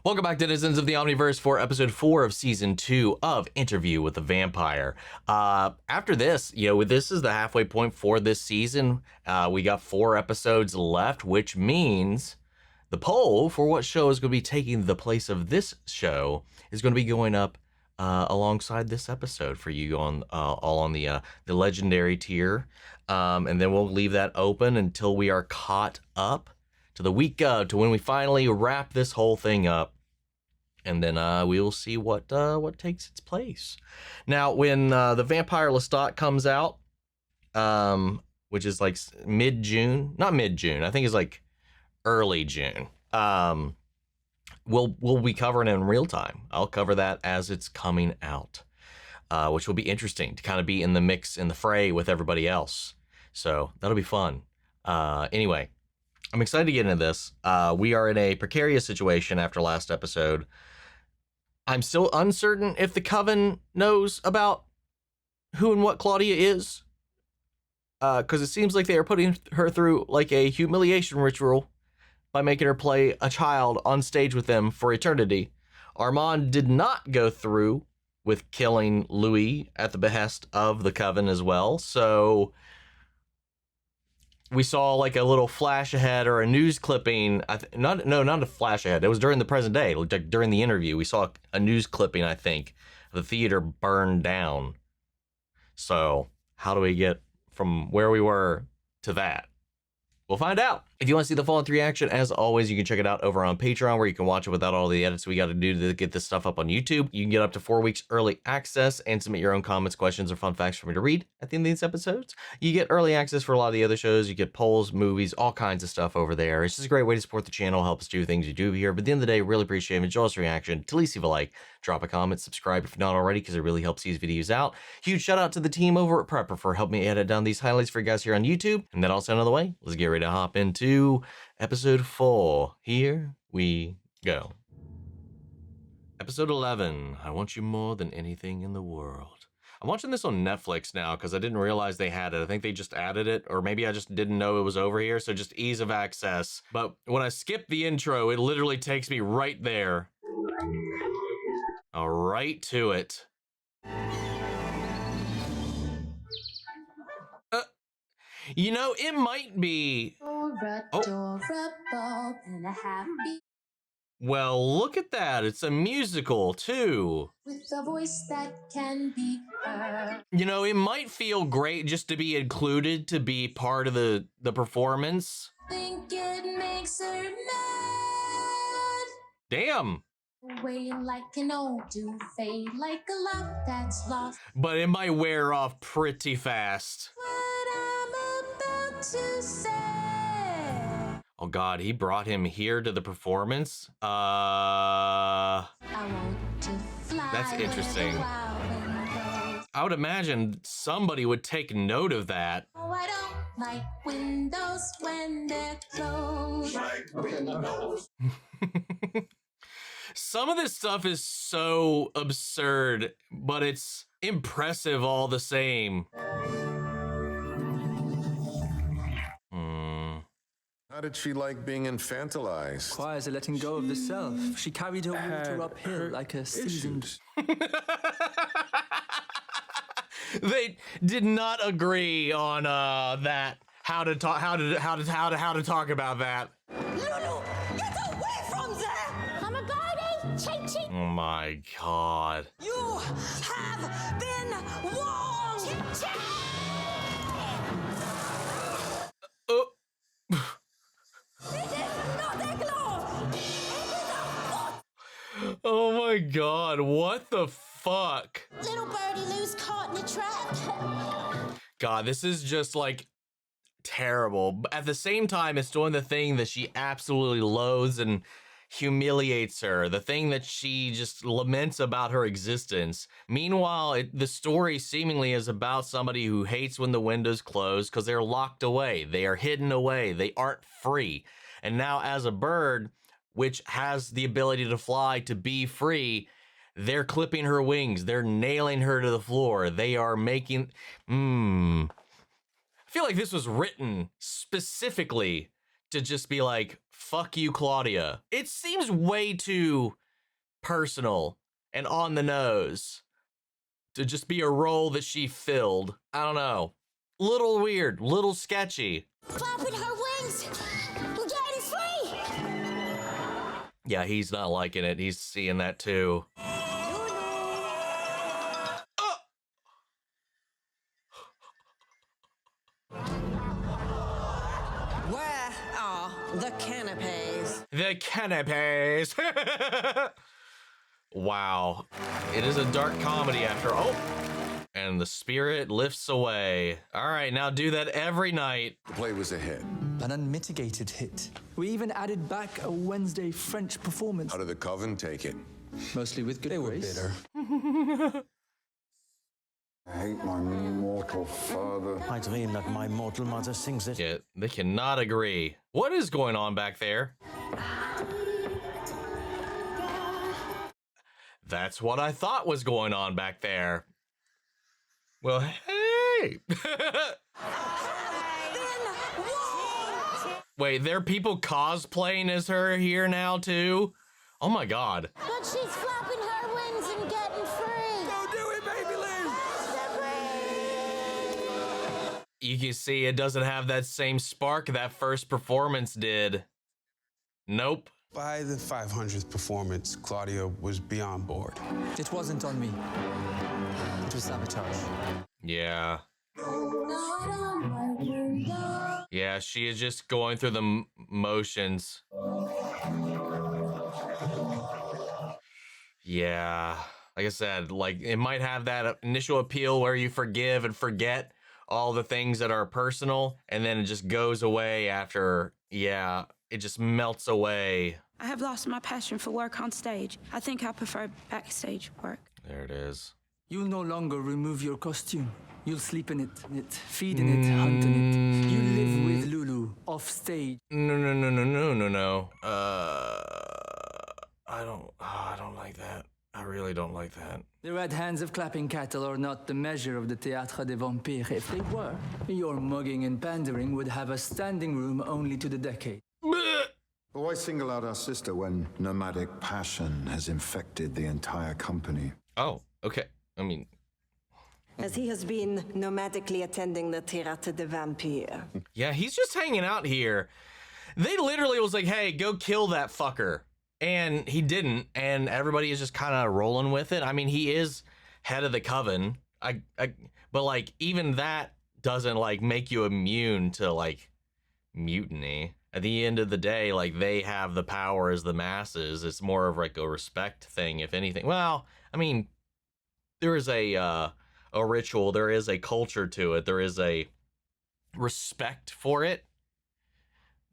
Welcome back, denizens of the Omniverse, for episode 4 of season 2 of Interview with the Vampire. After this, this is the halfway point for this season. We got 4 episodes left, which means the poll for what show is going to be taking the place of this show is going to be going up alongside this episode for you on all on the legendary tier, and then we'll leave that open until we are caught up to the week of, to when we finally wrap this whole thing up. And then we will see what takes its place. Now, when the Vampire Lestat comes out, which is like mid-June, not mid-June, I think it's like early June. We'll be covering it in real time. I'll cover that as it's coming out, which will be interesting to kind of be in the mix, in the fray with everybody else. So that'll be fun. Anyway, I'm excited to get into this. We are in a precarious situation after last episode. I'm still uncertain if the Coven knows about who and what Claudia is, because it seems like they are putting her through like a humiliation ritual by making her play a child on stage with them for eternity. Armand did not go through with killing Louis at the behest of the Coven as well, so we saw like a little flash ahead or a news clipping. Not a flash ahead. It was during the present day, like during the interview. We saw a news clipping, I think, of the theater burned down. So how do we get from where we were to that? We'll find out. If you want to see the full-length reaction, as always, you can check it out over on Patreon, where you can watch it without all the edits we got to do to get this stuff up on YouTube. You can get up to 4 weeks early access and submit your own comments, questions, or fun facts for me to read at the end of these episodes. You get early access for a lot of the other shows. You get polls, movies, all kinds of stuff over there. It's just a great way to support the channel, help us do things we do here. But at the end of the day, really appreciate it. Enjoy this reaction. To least leave a like, drop a comment, subscribe if not already, because it really helps these videos out. Huge shout out to the team over at Prepper for helping me edit down these highlights for you guys here on YouTube. And that all sound out of the way, let's get ready to hop into episode 4. Here we go. Episode 11. I want you more than anything in the world. I'm watching this on Netflix now because I didn't realize they had it. I think they just added it, or maybe I just didn't know it was over here, so just ease of access. But when I skip the intro, it literally takes me right there. Right to it. It might be. Well, look at that. It's a musical, too. With a voice that can be heard. It might feel great just to be included, to be part of the performance. Think it makes her mad. Damn. Waiting like an old duvet, like a love that's lost. But it might wear off pretty fast. What I'm about to say. Oh God, he brought him here to the performance? I want to fly. That's interesting. I would imagine somebody would take note of that. Oh, I don't like windows when they're closed. Like windows. Some of this stuff is so absurd, but it's impressive all the same. How did she like being infantilized? Requires a letting go of the self. She carried her water uphill like a seasoned. They did not agree on that. How to talk about that. Lulu, get away from there! I'm a guardian, ching-ching. Oh my God. You have been warned! Ching-ching! Oh my God, what the fuck? Little birdie loose caught in a trap. God, this is just like terrible. But at the same time, it's doing the thing that she absolutely loathes and humiliates her, the thing that she just laments about her existence. Meanwhile, the story seemingly is about somebody who hates when the windows close because they're locked away. They are hidden away. They aren't free. And now as a bird, which has the ability to fly, to be free, they're clipping her wings. They're nailing her to the floor. They are making... I feel like this was written specifically to just be like, fuck you, Claudia. It seems way too personal and on the nose to just be a role that she filled. I don't know. Little weird, little sketchy. Flapping her wings. We're getting free. Yeah, he's not liking it. He's seeing that too. Where are the canapes? The canapes. Wow. It is a dark comedy after all. And the spirit lifts away. All right, now do that every night. The play was a hit. An unmitigated hit. We even added back a Wednesday French performance, How did the coven take it? mostly with good grace. I hate my mortal father. I dream that my mortal mother sings it. Yeah, they cannot agree. What is going on back there? That's what I thought was going on back there. Well, hey. Wait, there are people cosplaying as her here now too? Oh my god. But she's flapping her wings and getting free. Don't do it, baby Lou! You can see it doesn't have that same spark that first performance did. Nope. By the 500th performance, Claudia was beyond bored. It wasn't on me. It was sabotage. Yeah. Yeah, she is just going through the motions. Yeah. Like I said, like it might have that initial appeal where you forgive and forget all the things that are personal, and then it just goes away after, yeah, it just melts away. I have lost my passion for work on stage. I think I prefer backstage work. There it is. You'll no longer remove your costume. You'll sleep in it, feed in it, hunt in it. You live with Lulu off stage. No. I don't like that. I really don't like that. The red hands of clapping cattle are not the measure of the Théâtre des Vampires. If they were, your mugging and pandering would have a standing room only to the decade. But why single out our sister when nomadic passion has infected the entire company? Oh, okay. I mean, As he has been nomadically attending the Théâtre des Vampires. yeah, he's just hanging out here. They literally was like, hey, go kill that fucker. And he didn't, and everybody is just kind of rolling with it. I mean, he is head of the coven. But like, even that doesn't like make you immune to like mutiny. At the end of the day, like they have the power as the masses. It's more of like a respect thing, if anything. Well, I mean, there is a ritual, there is a culture to it, there is a respect for it,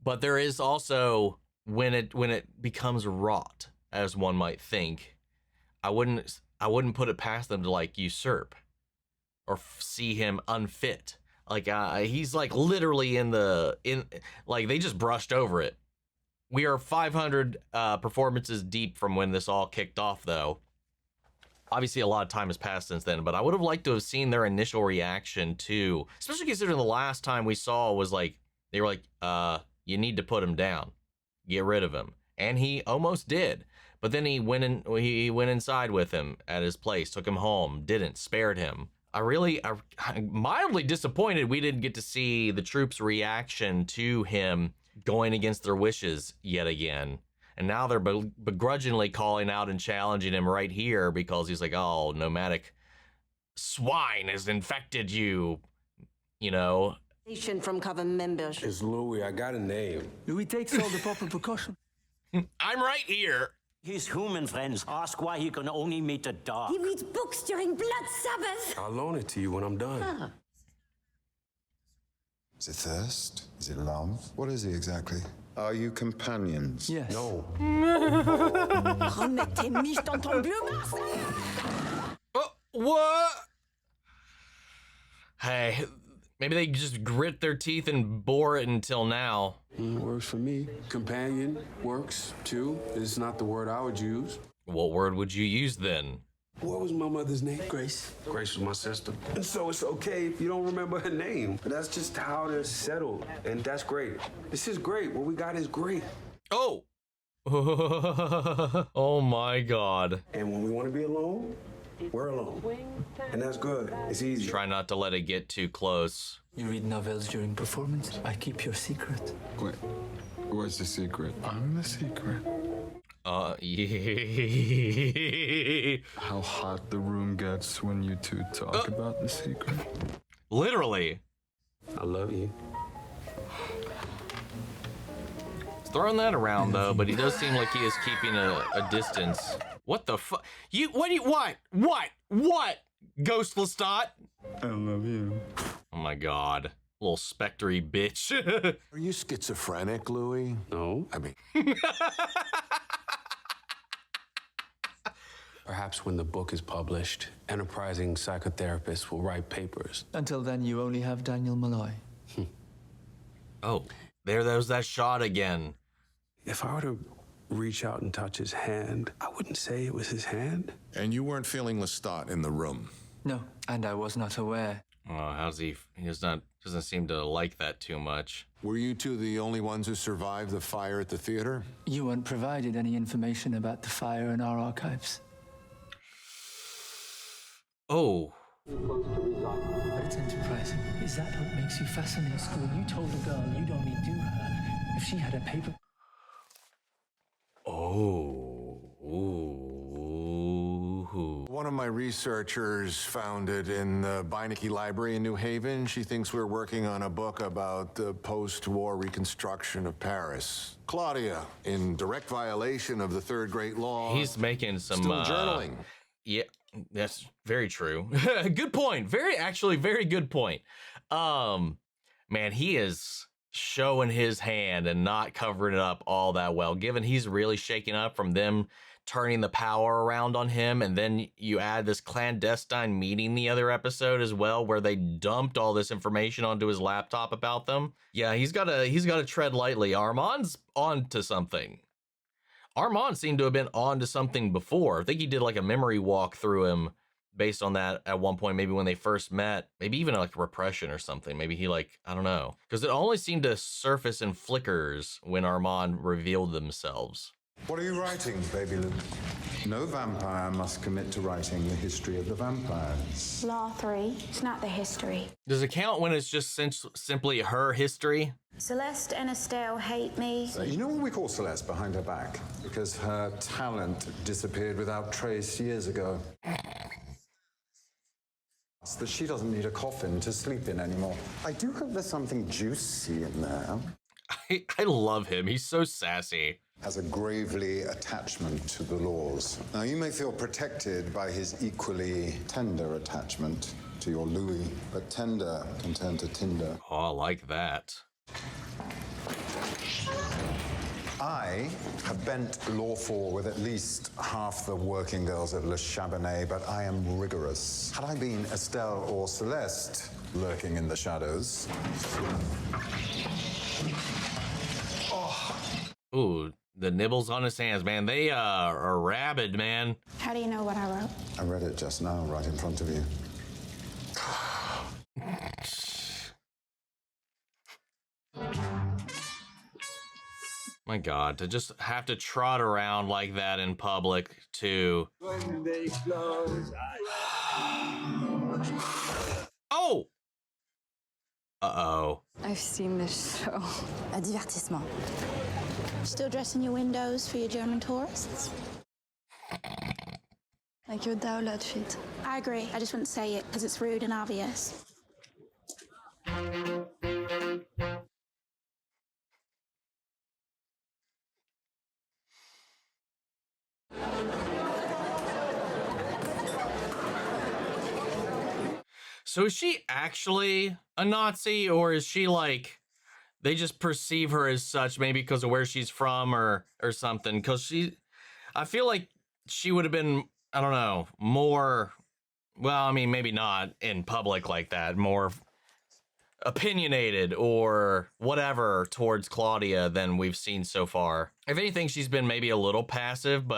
but there is also when it becomes rot, as one might think. I wouldn't put it past them to like usurp or see him unfit. Like he's like literally in like they just brushed over it. We are 500 performances deep from when this all kicked off, though. Obviously, a lot of time has passed since then, but I would have liked to have seen their initial reaction too, especially considering the last time we saw was like, they were like, you need to put him down, get rid of him. And he almost did, but then he went inside with him at his place, took him home, didn't, spared him. I'm mildly disappointed we didn't get to see the troops' reaction to him going against their wishes yet again. And now they're begrudgingly calling out and challenging him right here because he's like, oh, nomadic swine has infected you, you know. From coven members. It's Louis. I got a name. Louis takes all the proper precautions. I'm right here. His human friends ask why he can only meet the dog. He reads books during Blood Sabbath. I'll loan it to you when I'm done. Is it thirst? Is it love? What is he exactly? Are you companions? Yes. No. Remettez mich dans ton bleu. What? Hey, maybe they just grit their teeth and bore it until now. Works for me. Companion works too. It's not the word I would use. What word would you use then? What was my mother's name? Grace. Grace was my sister. And so it's okay if you don't remember her name. But that's just how they're settled. And that's great. This is great. What we got is great. Oh. Oh my God. And when we want to be alone, we're alone. And that's good. It's easy. Try not to let it get too close. You read novels during performance? I keep your secret. Wait, what's the secret? I'm the secret. Yeah. How hot the room gets when you two talk about the secret. Literally. I love you. He's throwing that around though, but he does seem like he is keeping a distance. What the fuck? What? Ghost Lestat? I love you. Oh my God. Little spectre-y bitch. Are you schizophrenic, Louis? No. I mean, Perhaps when the book is published, enterprising psychotherapists will write papers. Until then, you only have Daniel Malloy. Oh, there's that shot again. If I were to reach out and touch his hand, I wouldn't say it was his hand. and you weren't feeling Lestat in the room. No, and I was not aware. Oh, how's he? He doesn't seem to like that too much. Were you two the only ones who survived the fire at the theater? You weren't provided any information about the fire in our archives. Oh. But it's enterprising. Is that what makes you fascinating? School? You told the girl you'd only do her if she had a paper. Oh. Ooh. One of my researchers found it in the Beinecke Library in New Haven. She thinks we're working on a book about the post-war reconstruction of Paris. Claudia, in direct violation of the third great law. He's making some still journaling. Yeah, that's very true. Good point. Very good point. Man, he is showing his hand and not covering it up all that well, given he's really shaken up from them turning the power around on him. And then you add this clandestine meeting the other episode as well, where they dumped all this information onto his laptop about them. Yeah, he's got to tread lightly. Armand's on to something. Armand seemed to have been on to something before. I think he did like a memory walk through him based on that at one point, maybe when they first met, maybe even like repression or something. Maybe he I don't know. Because it only seemed to surface in flickers when Armand revealed themselves. What are you writing, Baby Luke? No vampire must commit to writing the history of the vampires. Law 3. It's not the history. Does it count when it's just simply her history? Celeste and Estelle hate me. You know what we call Celeste behind her back? Because her talent disappeared without trace years ago. It's that she doesn't need a coffin to sleep in anymore. I do hope there's something juicy in there. I love him. He's so sassy. Has a gravely attachment to the laws. Now, you may feel protected by his equally tender attachment to your Louis, but tender can turn to tinder. Oh, I like that. I have bent law 4 with at least half the working girls of Le Chabanais, but I am rigorous. Had I been Estelle or Celeste lurking in the shadows... Ooh, the nibbles on his hands, man. They are rabid, man. How do you know what I wrote? I read it just now, right in front of you. My God, to just have to trot around like that in public, too. When they close, Oh! Uh-oh. I've seen this show. Un divertissement. Still dressing your windows for your German tourists? Like your Dow outfit. I agree. I just wouldn't say it because it's rude and obvious. So is she actually a Nazi, or is she they just perceive her as such, maybe because of where she's from or something? Because I feel like she would have been, I don't know, more, well, I mean, maybe not in public like that, more opinionated or whatever towards Claudia than we've seen so far. If anything, she's been maybe a little passive,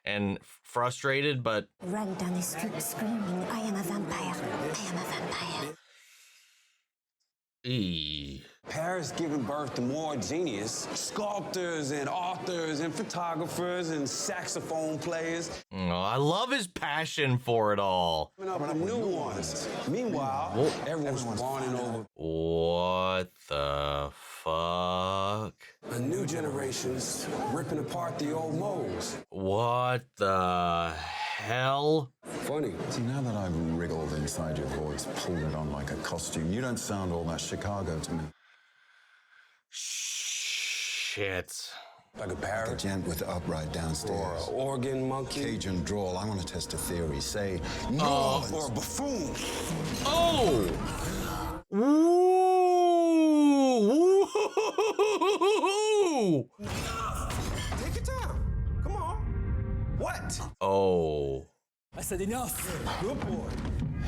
and frustrated, but... Run down the street screaming, I am a vampire. I am a vampire. Paris giving birth to more genius, sculptors and authors and photographers and saxophone players. Oh, I love his passion for it all. Coming up with new ones. Meanwhile, everyone's fawning over. What the fuck? A new generation's ripping apart the old molds. What the hell? Funny. See, now that I've wriggled inside your voice, pulled it on like a costume, you don't sound all that Chicago to me. Shit. Like a parrot? Like a gent with the upright downstairs. Or an organ monkey? Cajun drawl. I want to test a theory. Say, no! Or a buffoon. Oh! Ooh! Take your time. Come on. What? Oh. I said enough. Good boy.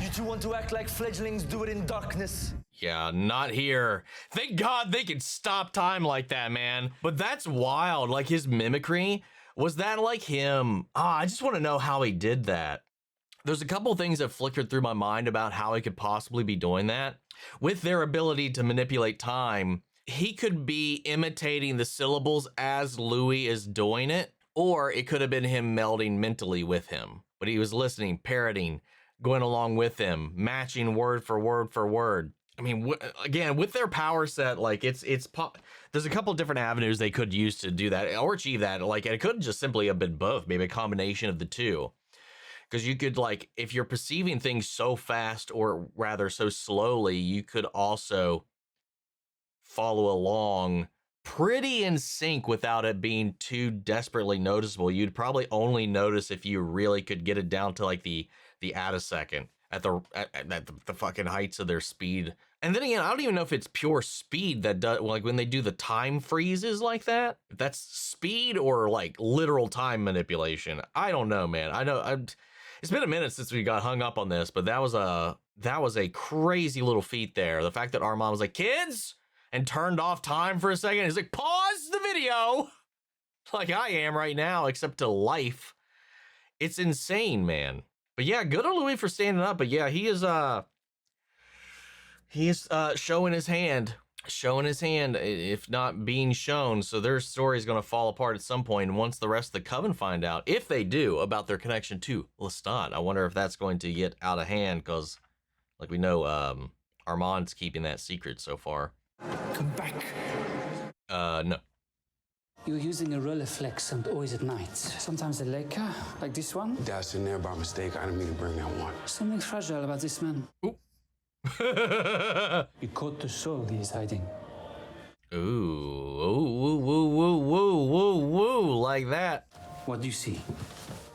You two want to act like fledglings do it in darkness. Yeah, not here. Thank God they could stop time like that, man. But that's wild. Like his mimicry, was that like him? I just want to know how he did that. There's a couple things that flickered through my mind about how he could possibly be doing that. With their ability to manipulate time, he could be imitating the syllables as Louis is doing it, or it could have been him melding mentally with him. But he was listening, parroting, going along with him, matching word for word for word. I mean, again, with their power set, like there's a couple different avenues they could use to do that or achieve that. Like it could just simply have been both, maybe a combination of the two. Because you could, like, if you're perceiving things so fast or rather so slowly, you could also follow along pretty in sync without it being too desperately noticeable. You'd probably only notice if you really could get it down to like the attosecond at the fucking heights of their speed. And then again, I don't even know if it's pure speed that does, like when they do the time freezes like that, if that's speed or like literal time manipulation. I don't know, man. I know it's been a minute since we got hung up on this, but that was a crazy little feat there. The fact that Armand was like, kids, and turned off time for a second. He's like, pause the video, like I am right now, except to life. It's insane, man. But yeah, good on Louis for standing up. But yeah, he is showing his hand, if not being shown. So their story is going to fall apart at some point. And once the rest of the coven find out, if they do, about their connection to Lestat, I wonder if that's going to get out of hand, because like we know, Armand's keeping that secret so far. Come back. No. You're using a Rolleiflex and always at night. Sometimes a Leica, like this one. That's in there by mistake. I didn't mean to bring that one. Something fragile about this man. Ooh. You caught the soul he is hiding. Ooh, woo, like that. What do you see?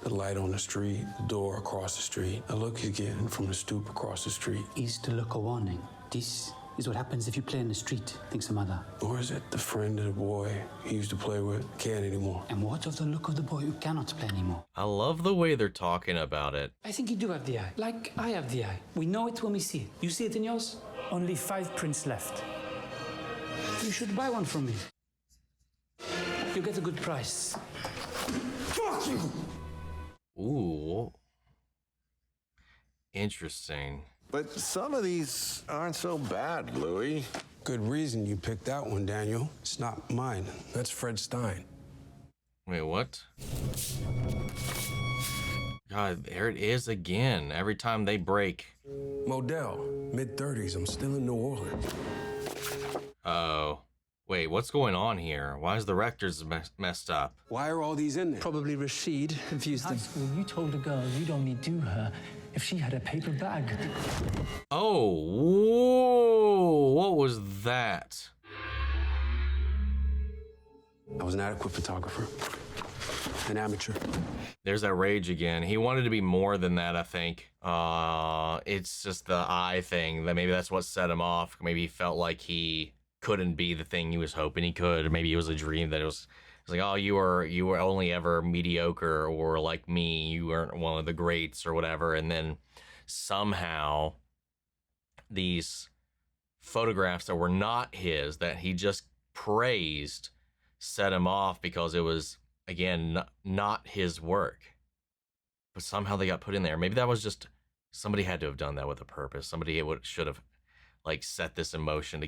The light on the street, the door across the street, a look he's getting from the stoop across the street. Is the look a warning? This is what happens if you play in the street, thinks a mother. Or is it the friend of the boy he used to play with can't anymore? And what of the look of the boy who cannot play anymore? I love the way they're talking about it. I think you do have the eye, like I have the eye. We know it when we see it. You see it in yours? Only 5 prints left. You should buy one from me. You get a good price. Fuck you! Ooh. Interesting. But some of these aren't so bad, Louis. Good reason you picked that one, Daniel. It's not mine. That's Fred Stein. Wait, what? God, there it is again. Every time they break. Modell, mid-30s. I'm still in New Orleans. Oh. Wait, what's going on here? Why is the rectors messed up? Why are all these in there? Probably Rashid confused them. School, you told a girl you'd only do her if she had a paper bag. Oh, whoa, what was that? I was an adequate photographer. An amateur. There's that rage again. He wanted to be more than that, I think. It's just the eye thing. That maybe that's what set him off. Maybe he felt like he couldn't be the thing he was hoping he could. Or maybe it was a dream that it was like, oh, you were only ever mediocre, or like me, you weren't one of the greats or whatever. And then somehow these photographs that were not his, that he just praised, set him off because it was, again, not his work. But somehow they got put in there. Maybe that was just, somebody had to have done that with a purpose. Somebody should have like set this in motion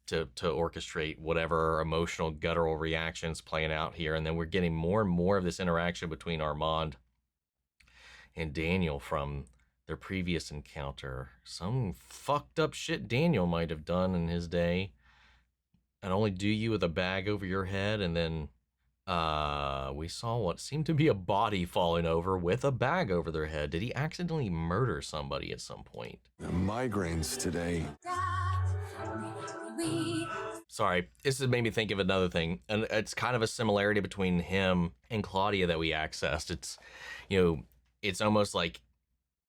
to to orchestrate whatever emotional guttural reactions playing out here. And then we're getting more and more of this interaction between Armand and Daniel from their previous encounter. Some fucked up shit Daniel might have done in his day. And only do you with a bag over your head. And then we saw what seemed to be a body falling over with a bag over their head. Did he accidentally murder somebody at some point? Migraines today. Sorry, this has made me think of another thing, and it's kind of a similarity between him and Claudia that we accessed. It's, it's almost like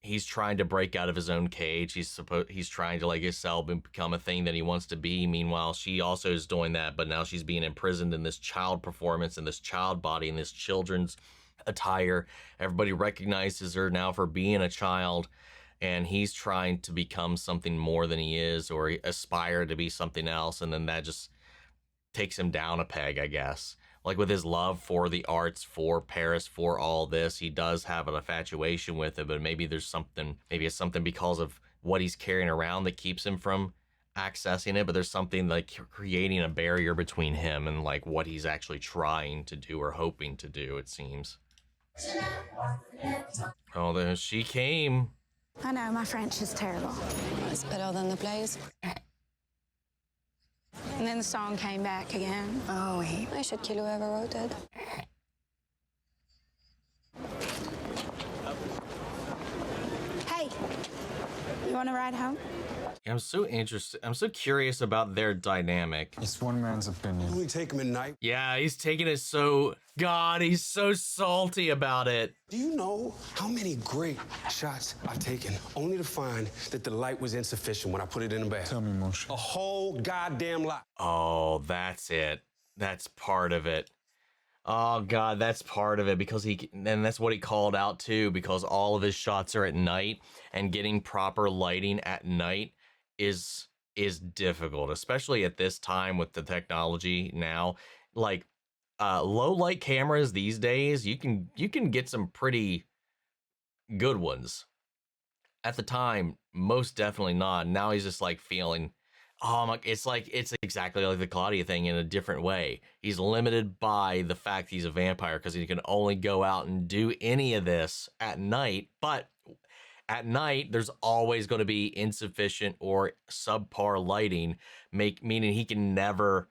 he's trying to break out of his own cage. He's trying to like excel and become a thing that he wants to be. Meanwhile, she also is doing that, but now she's being imprisoned in this child performance, in this child body, in this children's attire. Everybody recognizes her now for being a child, and he's trying to become something more than he is, or aspire to be something else, and then that just takes him down a peg, I guess. Like with his love for the arts, for Paris, for all this, he does have an infatuation with it, but maybe it's something because of what he's carrying around that keeps him from accessing it, but there's something like creating a barrier between him and like what he's actually trying to do or hoping to do, it seems. Oh, there she came. I know, my French is terrible. It's better than the plays. And then the song came back again. Oh, oui. I should kill whoever wrote it. Hey, you want to ride home? I'm so interested. I'm so curious about their dynamic. It's one man's opinion. We take him at night. Yeah, he's taking it so... God, he's so salty about it. Do you know how many great shots I've taken only to find that the light was insufficient when I put it in the bag? Tell me, Moshe. A whole goddamn lot. Oh, that's it. That's part of it. Oh, God, that's part of it, because and that's what he called out, too, because all of his shots are at night, and getting proper lighting at night is difficult, especially at this time with the technology now. Like, low light cameras these days, you can get some pretty good ones. At the time, most definitely not. Now he's just like feeling, it's exactly like the Claudia thing in a different way. He's limited by the fact he's a vampire because he can only go out and do any of this at night. But at night, there's always going to be insufficient or subpar lighting, meaning he can never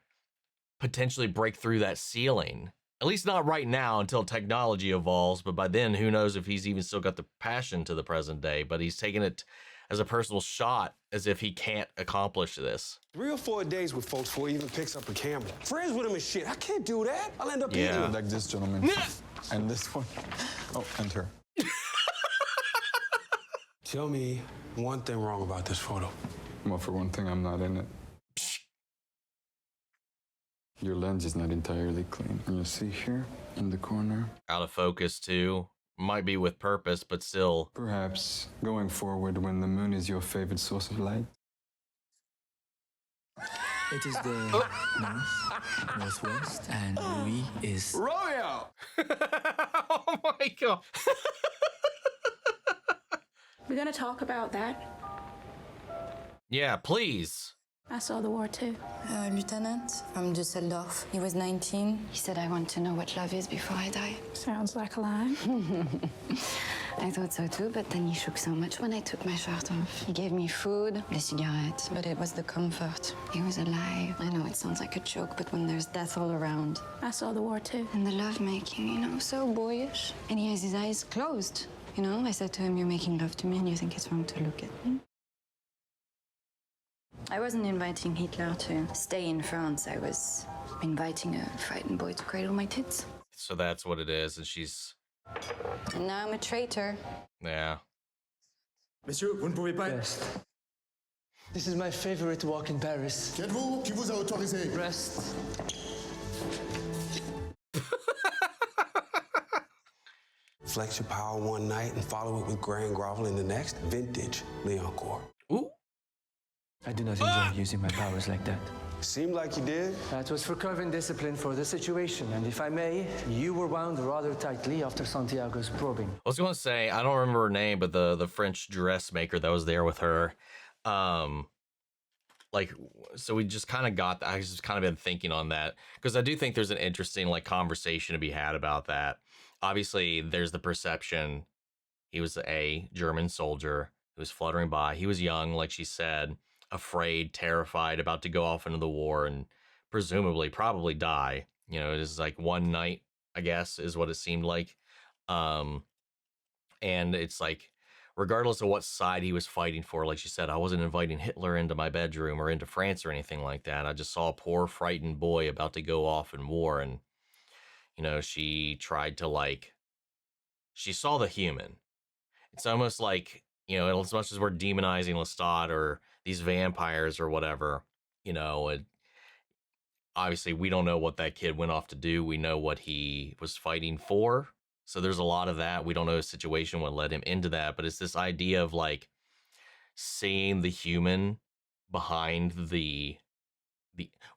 potentially break through that ceiling. At least not right now until technology evolves, but by then, who knows if he's even still got the passion to the present day, but he's taking it as a personal shot as if he can't accomplish this. 3 or 4 days with folks before he even picks up a camera. Friends with him and shit. I can't do that. I'll end up eating him. Like this gentleman. And this one. Oh, and her. Tell me one thing wrong about this photo. Well, for one thing, I'm not in it. Your lens is not entirely clean. And you see here, in the corner. Out of focus, too. Might be with purpose, but still. Perhaps going forward when the moon is your favorite source of light. It is the northwest, and Louis is... Romeo! Oh my God. We're gonna talk about that. Yeah, please. I saw the war too. A lieutenant from Düsseldorf. He was 19. He said, I want to know what love is before I die. Sounds like a lie. I thought so too, but then he shook so much when I took my shirt off. He gave me food, a cigarette, but it was the comfort. He was alive. I know it sounds like a joke, but when there's death all around. I saw the war too. And the lovemaking, so boyish. And he has his eyes closed. I said to him, you're making love to me and you think it's wrong to look at me. I wasn't inviting Hitler to stay in France. I was inviting a frightened boy to cradle my tits. So that's what it is, and she's... And now I'm a traitor. Yeah. Monsieur, vous ne pouvez pas... Rest. This is my favorite walk in Paris. Qui êtes-vous? Qui vous a autorisé? Rest. Flex your power one night and follow it with grand groveling the next. Vintage Leoncourt. Ooh. I do not enjoy using my powers like that. Seemed like you did. That was for curving discipline for the situation, and if I may, you were wound rather tightly after Santiago's probing. I was going to say, I don't remember her name, but the French dressmaker that was there with her, like, so we just kind of got, I just kind of been thinking on that, because I do think there's an interesting like conversation to be had about that. Obviously, there's the perception he was a German soldier who was fluttering by. He was young, like she said, afraid, terrified, about to go off into the war and presumably probably die. You know, it is like one night, I guess, is what it seemed like. And it's like, regardless of what side he was fighting for, like she said, I wasn't inviting Hitler into my bedroom or into France or anything like that. I just saw a poor, frightened boy about to go off in war. And, you know, she tried to like, she saw the human. It's almost like, you know, as much as we're demonizing Lestat or these vampires or whatever, you know, obviously we don't know what that kid went off to do. We know what he was fighting for. So there's a lot of that. We don't know his situation, what led him into that. But it's this idea of like seeing the human behind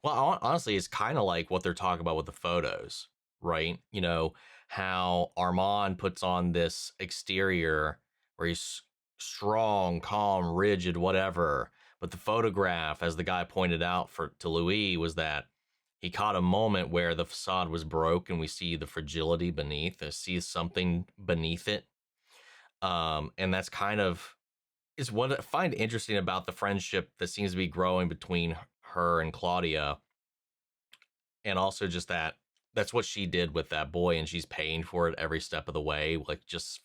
well, honestly, it's kind of like what they're talking about with the photos, right? You know, how Armand puts on this exterior where he's strong, calm, rigid, whatever. But the photograph, as the guy pointed out to Louis, was that he caught a moment where the facade was broke and we see the fragility beneath, see something beneath it. And that's kind of is what I find interesting about the friendship that seems to be growing between her and Claudia. And also just that's what she did with that boy, and she's paying for it every step of the way. Like, just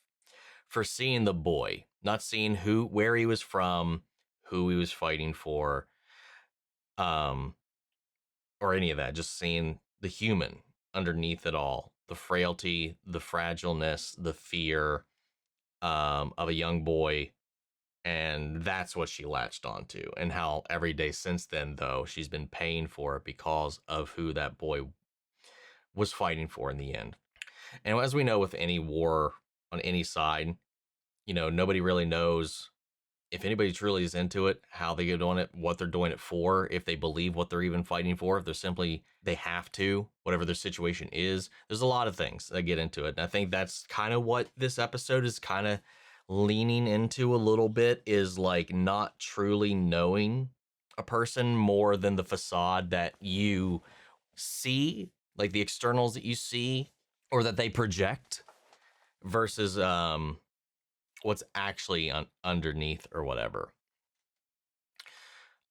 for seeing the boy, not seeing where he was from, who he was fighting for, or any of that, just seeing the human underneath it all, the frailty, the fragileness, the fear of a young boy. And that's what she latched onto, and how every day since then, though, she's been paying for it because of who that boy was fighting for in the end. And as we know with any war on any side, you know, nobody really knows if anybody truly is into it, how they get on it, what they're doing it for, if they believe what they're even fighting for, if they're simply, they have to, whatever their situation is. There's a lot of things that get into it. And I think that's kind of what this episode is kind of leaning into a little bit, is like not truly knowing a person more than the facade that you see, like the externals that you see or that they project, versus what's actually underneath or whatever.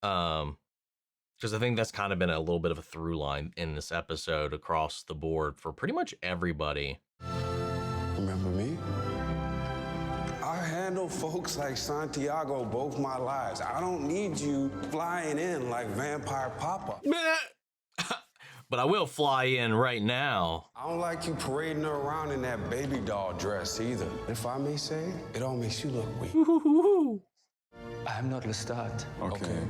Because I think that's kind of been a little bit of a through line in this episode across the board for pretty much everybody. Remember me? I handle folks like Santiago both my lives. I don't need you flying in like Vampire Papa. But I will fly in right now. I don't like you parading around in that baby doll dress either. If I may say, it all makes you look weak. I'm not Lestat. Okay.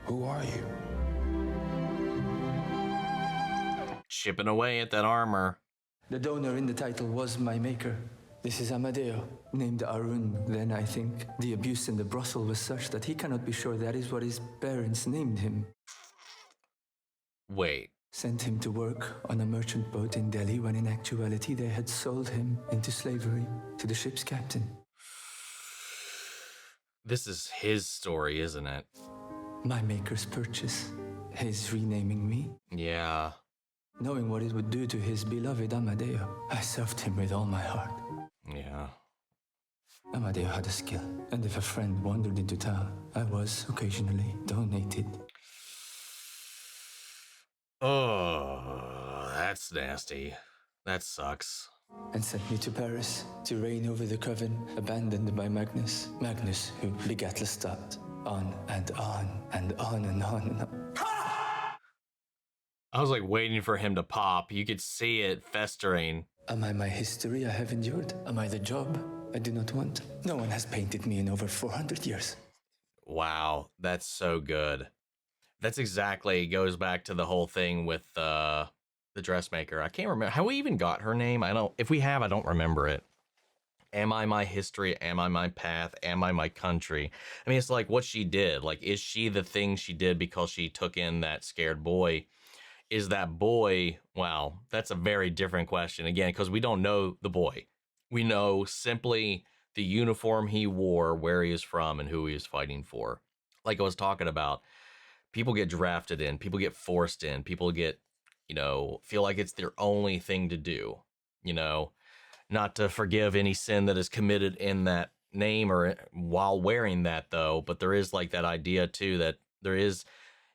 Who are you? Chipping away at that armor. The donor in the title was my maker. This is Amadeo, named Arun. Then I think the abuse in the brothel was such that he cannot be sure that is what his parents named him. Wait. Sent him to work on a merchant boat in Delhi when in actuality they had sold him into slavery to the ship's captain. This is his story, isn't it? My maker's purchase. His renaming me. Yeah. Knowing what it would do to his beloved Amadeo, I served him with all my heart. Yeah. Amadeo had a skill, and if a friend wandered into town, I was occasionally donated. Oh, that's nasty. That sucks. And sent me to Paris to reign over the coven abandoned by Magnus. Magnus, who begat Lestat. On and on and on and on and on. I was like waiting for him to pop. You could see it festering. Am I my history I have endured? Am I the job I do not want? No one has painted me in over 400 years. Wow, that's so good. That's exactly, goes back to the whole thing with the dressmaker. I can't remember. Have we even got her name? If we have, I don't remember it. Am I my history? Am I my path? Am I my country? I mean, it's like what she did. Like, is she the thing she did because she took in that scared boy? Is that boy, well, that's a very different question. Again, because we don't know the boy. We know simply the uniform he wore, where he is from, and who he is fighting for. like I was talking about, people get drafted in, people get forced in, people get, feel like it's their only thing to do, not to forgive any sin that is committed in that name or while wearing that though. But there is like that idea too, that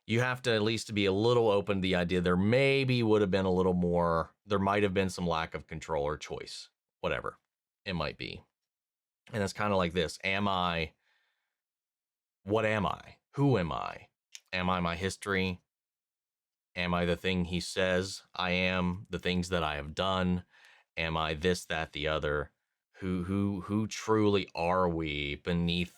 you have to at least be a little open to the idea there maybe would have been a little more, there might have been some lack of control or choice, whatever it might be. And it's kind of like this. What am I? Who am I? Am I my history? Am I the thing he says I am? The things that I have done? Am I this, that, the other? Who truly are we beneath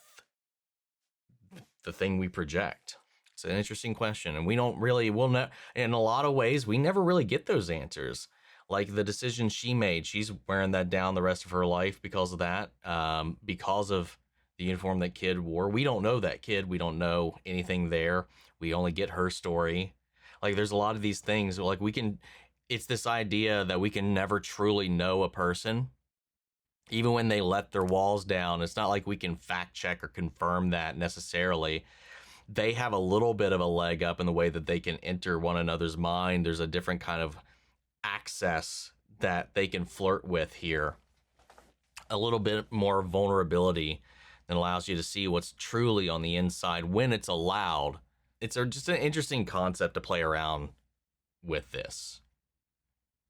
the thing we project? It's an interesting question, and we don't really, in a lot of ways, we never really get those answers. Like the decision she made, she's wearing that down the rest of her life because of that, because of the uniform that kid wore. We don't know that kid. We don't know anything there. We only get her story. Like there's a lot of these things, like it's this idea that we can never truly know a person. Even when they let their walls down, it's not like we can fact check or confirm that necessarily. They have a little bit of a leg up in the way that they can enter one another's mind. There's a different kind of access that they can flirt with here. A little bit more vulnerability that allows you to see what's truly on the inside when it's allowed. It's just an interesting concept to play around with this.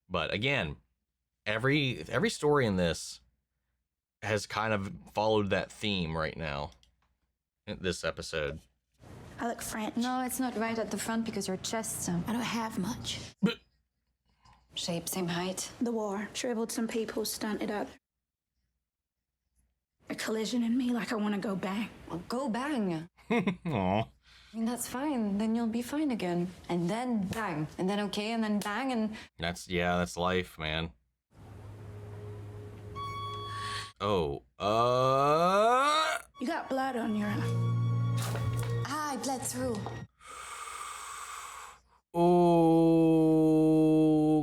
But again, every story in this has kind of followed that theme right now in this episode. I look French. No, it's not right at the front because your chest. I don't have much. Shape, same height. The war shriveled some people, stunted others. A collision in me, like I want to go bang. Well, go bang. Aw. I mean, that's fine. Then you'll be fine again. And then bang. And then okay, and then bang, and... That's life, man. Oh, You got blood on your... I bled through. Oh,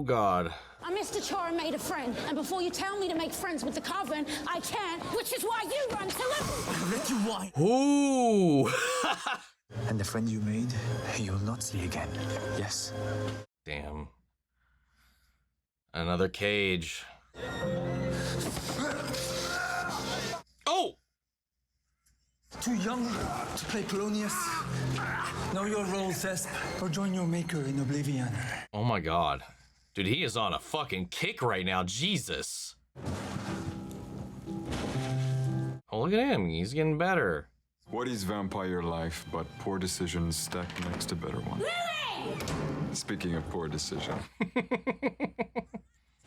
God. I Mr. Chara made a friend, and before you tell me to make friends with the Coven, I can't, which is why you run to live. I'll let you whine. Ooh. And the friend you made, you'll not see again. Yes. Damn. Another cage. Oh! Too young to play Polonius. Know your role, Thesp, or join your maker in Oblivion. Oh my God. Dude, he is on a fucking kick right now. Jesus. Oh, look at him. He's getting better. What is vampire life but poor decisions stacked next to better ones? Lily! Speaking of poor decision.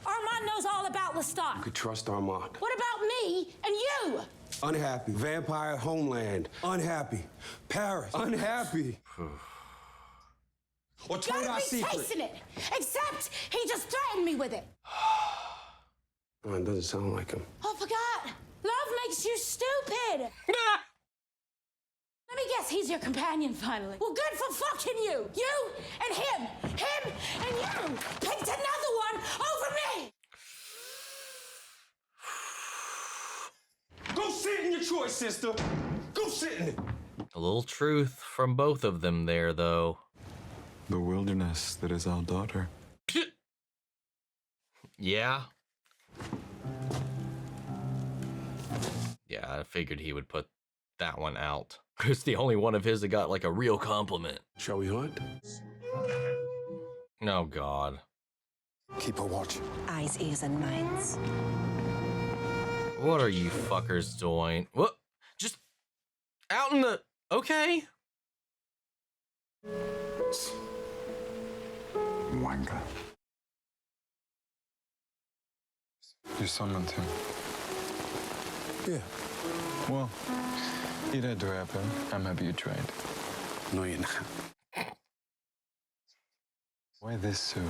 Armand knows all about Lestat. You could trust Armand. What about me and you? Unhappy. Vampire homeland. Unhappy. Paris. Unhappy. Or told Gotta our be secret. tasting it. Except he just threatened me with it. Oh, it doesn't sound like him. I forgot. Love makes you stupid. Let me guess, he's your companion finally. Well, good for fucking you. You and him. Him and you. Picked another one over me. Go sit in your choice, sister. Go sit in it. A little truth from both of them there, though. The wilderness that is our daughter. Yeah. Yeah, I figured he would put that one out. It's the only one of his that got like a real compliment. Shall we hunt? Oh, God. Keep a watch. Eyes, ears, and minds. What are you fuckers doing? What? Just out in the... Okay. Wanker. You summoned him. Yeah. Well, it had to happen. I'm happy you tried. No, you're not. Why this suit?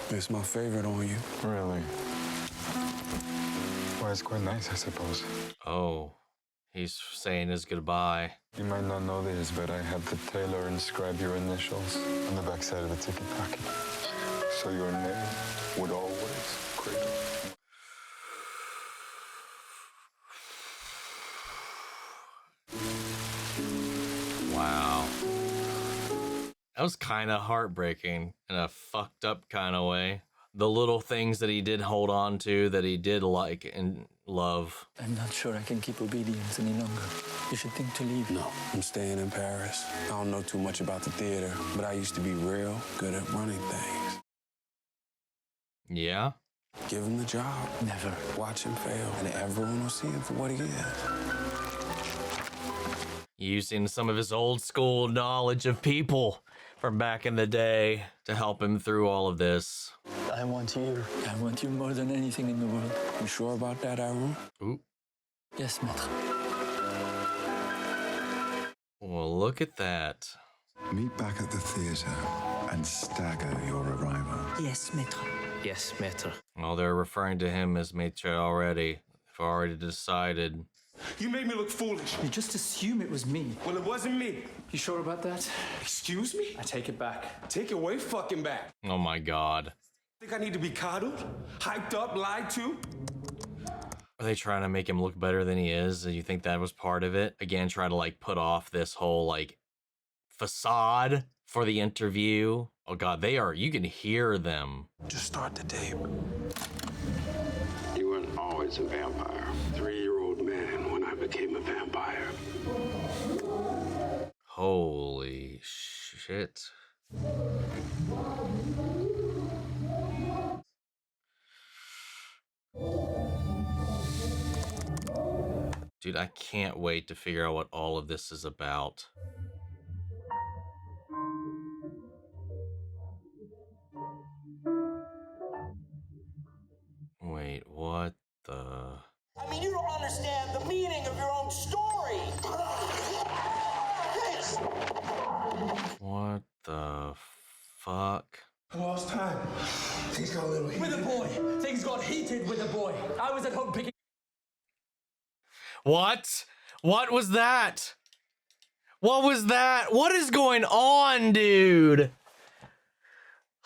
It's my favorite on you. Really? Well, it's quite nice, I suppose. Oh, he's saying his goodbye. You might not know this, but I had the tailor inscribe your initials on the backside of the ticket packet. So your name would always cradle. Wow. That was kind of heartbreaking in a fucked up kind of way. The little things that he did hold on to, that he did like and love. I'm not sure I can keep obedience any longer. You should think to leave. No, I'm staying in Paris. I don't know too much about the theater, but I used to be real good at running things. Yeah? Give him the job. Never. Watch him fail, and everyone will see him for what he is. Using some of his old school knowledge of people from back in the day to help him through all of this. I want you. I want you more than anything in the world. You sure about that, Arun? Ooh. Yes, maître. Well, look at that. Meet back at the theater and stagger your arrival. Yes, maître. Yes, maître. Well, they're referring to him as maître already. They've already decided. You made me look foolish. You just assume it was me. Well, it wasn't me. You sure about that? Excuse me? I take it back. Take it way fucking back. Oh my god. Think I need to be coddled? Hyped up? Lied to? Are they trying to make him look better than he is? And you think that was part of it? Again, try to like put off this whole like facade for the interview. Oh god, they are, you can hear them. Just start the tape. You weren't always a vampire. 3-year-old man when I became a vampire. Holy shit. Dude, I can't wait to figure out what all of this is about. Wait, what the... I mean, you don't understand the meaning of your own story. What the fuck? I lost time. Things got a little heated. With the boy. Things got heated with the boy. I was at home picking... What? What was that? What was that? What is going on, dude?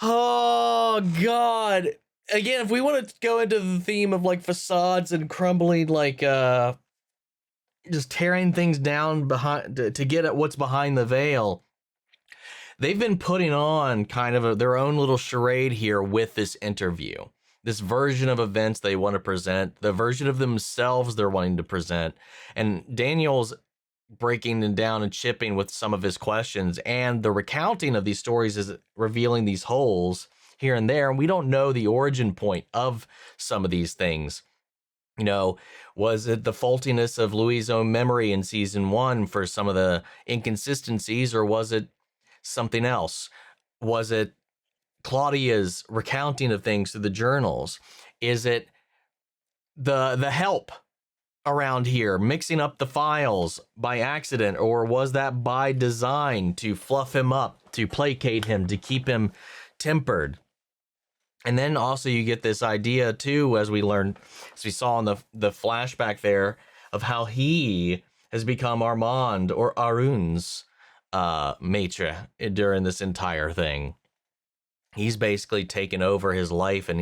Oh, God. Again, if we want to go into the theme of like facades and crumbling, like just tearing things down behind to get at what's behind the veil, they've been putting on kind of their own little charade here with this interview. This version of events they want to present, the version of themselves they're wanting to present. And Daniel's breaking them down and chipping with some of his questions, and the recounting of these stories is revealing these holes here and there. And we don't know the origin point of some of these things. You know, was it the faultiness of Louis' own memory in season 1 for some of the inconsistencies, or was it something else? Was it Claudia's recounting of things through the journals? Is it the help around here mixing up the files by accident, or was that by design to fluff him up, to placate him, to keep him tempered? And then also you get this idea too, as we learned, as we saw in the flashback there, of how he has become Armand or Arun's maître during this entire thing. He's basically taken over his life, and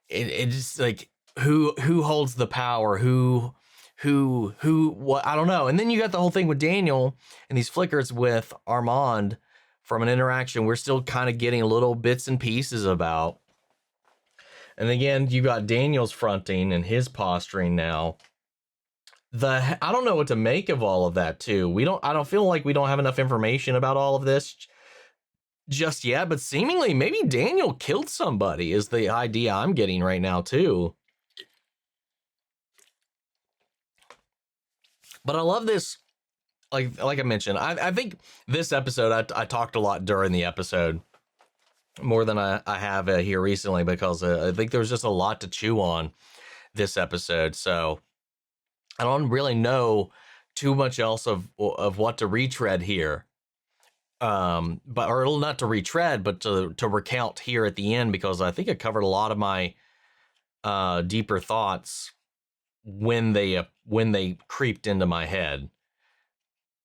it's like who holds the power, who what, I don't know. And then you got the whole thing with Daniel and these flickers with Armand from an interaction we're still kind of getting little bits and pieces about. And again, you got Daniel's fronting and his posturing now. I don't know what to make of all of that too. I don't feel like we don't have enough information about all of this just yet, but seemingly maybe Daniel killed somebody is the idea I'm getting right now too. But I love this, like I mentioned, I think this episode, I talked a lot during the episode, more than I have here recently, because I think there's just a lot to chew on this episode. So I don't really know too much else of what to retread here. Or not to retread, but to recount here at the end, because I think I covered a lot of my deeper thoughts when they creeped into my head,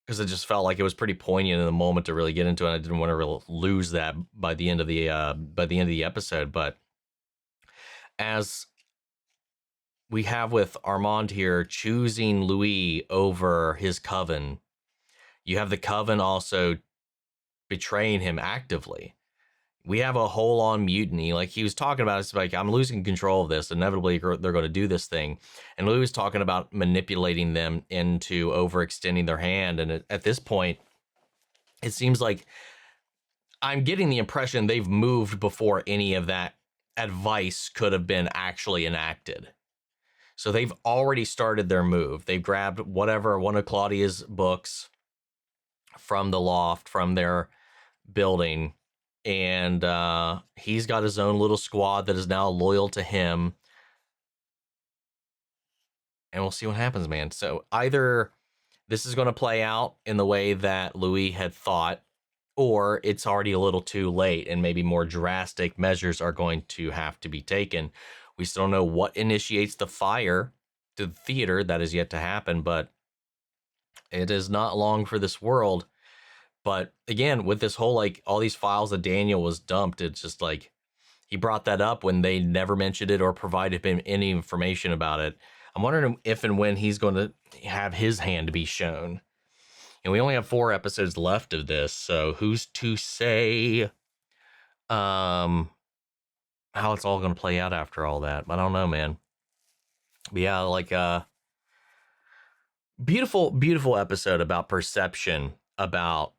because it just felt like it was pretty poignant in the moment to really get into it. I didn't want to really lose that by the end of the episode. But as we have with Armand here choosing Louis over his coven, you have the coven also betraying him actively. We have a whole on mutiny. Like he was talking about, it's like, I'm losing control of this. Inevitably, they're going to do this thing. And Louis was talking about manipulating them into overextending their hand. And at this point, it seems like I'm getting the impression they've moved before any of that advice could have been actually enacted. So they've already started their move. They've grabbed whatever, one of Claudia's books from the loft, from their building, and he's got his own little squad that is now loyal to him. And we'll see what happens, man. So either this is going to play out in the way that Louis had thought, or it's already a little too late and maybe more drastic measures are going to have to be taken. We still don't know what initiates the fire to the theater. That is yet to happen, but it is not long for this world. But again, with this whole, like, all these files that Daniel was dumped, it's just like he brought that up when they never mentioned it or provided him any information about it. I'm wondering if and when he's going to have his hand be shown. And we only have 4 episodes left of this, so who's to say how it's all going to play out after all that? I don't know, man. But yeah, like beautiful episode about perception, about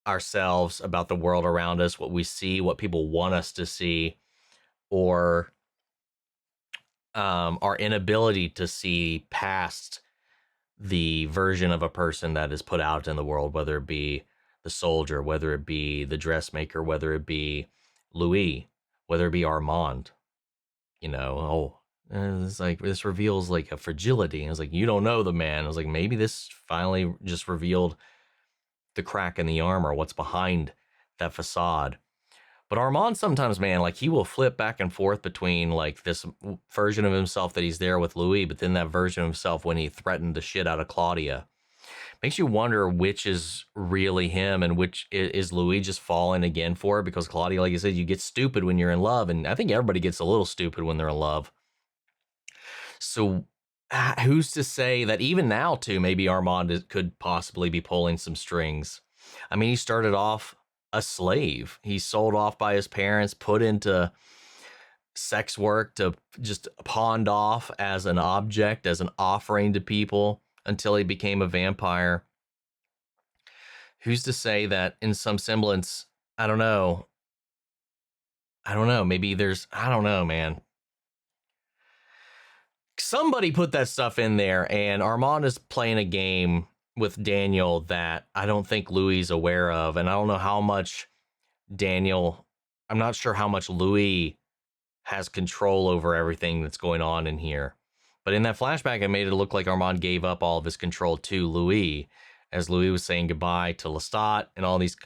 ourselves, about the world around us, what we see, what people want us to see, or our inability to see past the version of a person that is put out in the world, whether it be the soldier, whether it be the dressmaker, whether it be Louis, whether it be Armand. You know, it's like, this reveals like a fragility. And it's like, you don't know the man. I was like, maybe this finally just revealed the crack in the armor, what's behind that facade. But Armand sometimes, man, like he will flip back and forth between like this version of himself that he's there with Louis, but then that version of himself when he threatened the shit out of Claudia. Makes you wonder which is really him and which is Louis just falling again for it, because Claudia, like you said, you get stupid when you're in love, and I think everybody gets a little stupid when they're in love. So who's to say that even now, too, maybe Armand could possibly be pulling some strings. I mean, he started off a slave. He's sold off by his parents, put into sex work, to just pawned off as an object, as an offering to people until he became a vampire. Who's to say that in some semblance, I don't know, maybe there's, I don't know, man. Somebody put that stuff in there, and Armand is playing a game with Daniel that I don't think Louis is aware of. And I don't know how much Daniel, I'm not sure how much Louis has control over everything that's going on in here. But in that flashback, it made it look like Armand gave up all of his control to Louis, as Louis was saying goodbye to Lestat in all these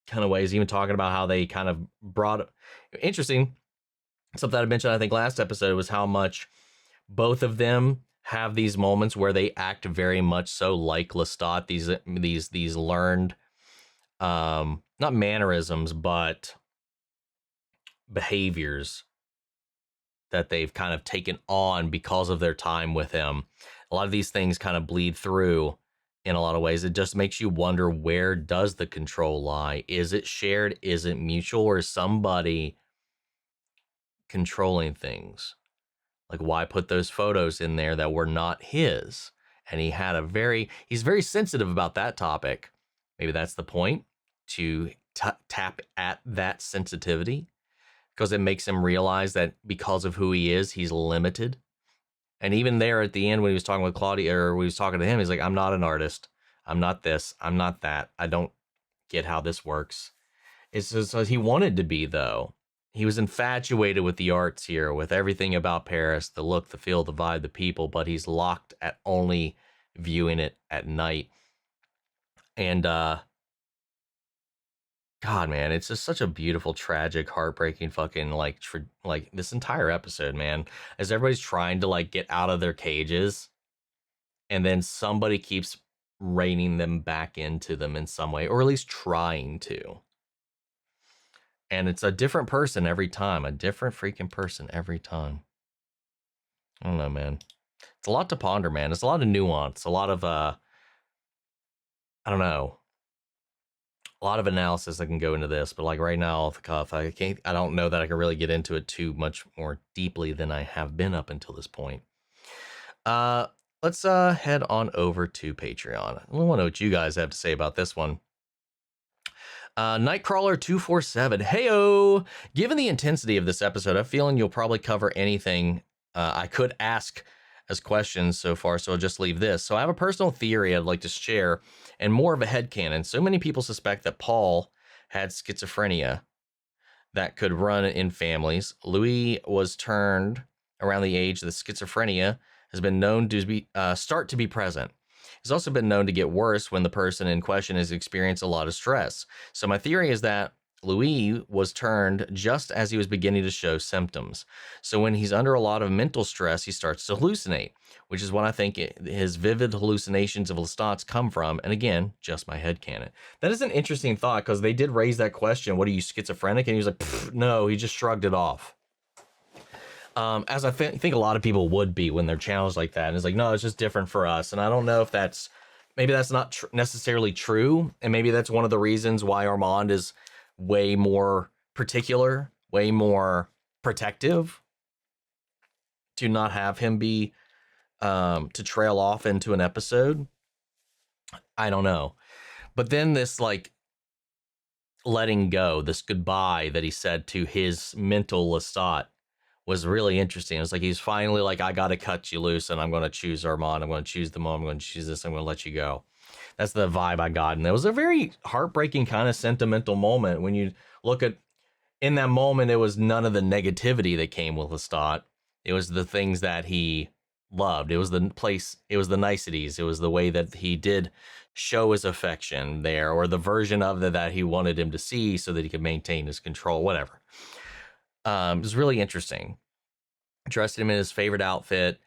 kind of ways, even talking about how they kind of brought, interesting, something I mentioned, I think last episode, was how much both of them have these moments where they act very much so like Lestat, these learned, not mannerisms, but behaviors that they've kind of taken on because of their time with him. A lot of these things kind of bleed through in a lot of ways. It just makes you wonder, where does the control lie? Is it shared? Is it mutual? Or is somebody controlling things? Like, why put those photos in there that were not his? And he's very sensitive about that topic. Maybe that's the point, to tap at that sensitivity, because it makes him realize that because of who he is, he's limited. And even there at the end, when he was talking with Claudia, or when he was talking to him, he's like, I'm not an artist. I'm not this. I'm not that. I don't get how this works. It's just, he wanted to be, though. He was infatuated with the arts here, with everything about Paris, the look, the feel, the vibe, the people, but he's locked at only viewing it at night. And, God, man, it's just such a beautiful, tragic, heartbreaking fucking, like this entire episode, man, as everybody's trying to, like, get out of their cages, and then somebody keeps reining them back into them in some way, or at least trying to. And it's a different person every time, a different freaking person every time. I don't know, man. It's a lot to ponder, man. It's a lot of nuance, a lot of, I don't know, a lot of analysis that can go into this, but like right now off the cuff, I don't know that I can really get into it too much more deeply than I have been up until this point. Let's head on over to Patreon. I want to know what you guys have to say about this one. Nightcrawler 247. Heyo! Given the intensity of this episode, I'm feeling you'll probably cover anything I could ask as questions so far, so I'll just leave this. So I have a personal theory I'd like to share, and more of a headcanon. So many people suspect that Paul had schizophrenia that could run in families. Louis was turned around the age that schizophrenia has been known to be start to be present. It's also been known to get worse when the person in question has experienced a lot of stress. So my theory is that Louis was turned just as he was beginning to show symptoms. So when he's under a lot of mental stress, he starts to hallucinate, which is what I think his vivid hallucinations of Lestat's come from. And again, just my headcanon. That is an interesting thought, because they did raise that question, what are you, schizophrenic? And he was like, no, he just shrugged it off. As I think a lot of people would be when they're challenged like that. And it's like, no, it's just different for us. And I don't know if maybe that's not necessarily true. And maybe that's one of the reasons why Armand is way more particular, way more protective, to not have him be, to trail off into an episode. I don't know. But then this like letting go, this goodbye that he said to his mental Lestat was really interesting. It was like he's finally like, I got to cut you loose, and I'm going to choose Armand. I'm going to choose the mom. I'm going to choose this. I'm going to let you go. That's the vibe I got. And it was a very heartbreaking kind of sentimental moment. When you look at, in that moment, it was none of the negativity that came with Lestat. It was the things that he loved. It was the place. It was the niceties. It was the way that he did show his affection there, or the version of that he wanted him to see so that he could maintain his control, whatever. It was really interesting. Dressed him in his favorite outfit,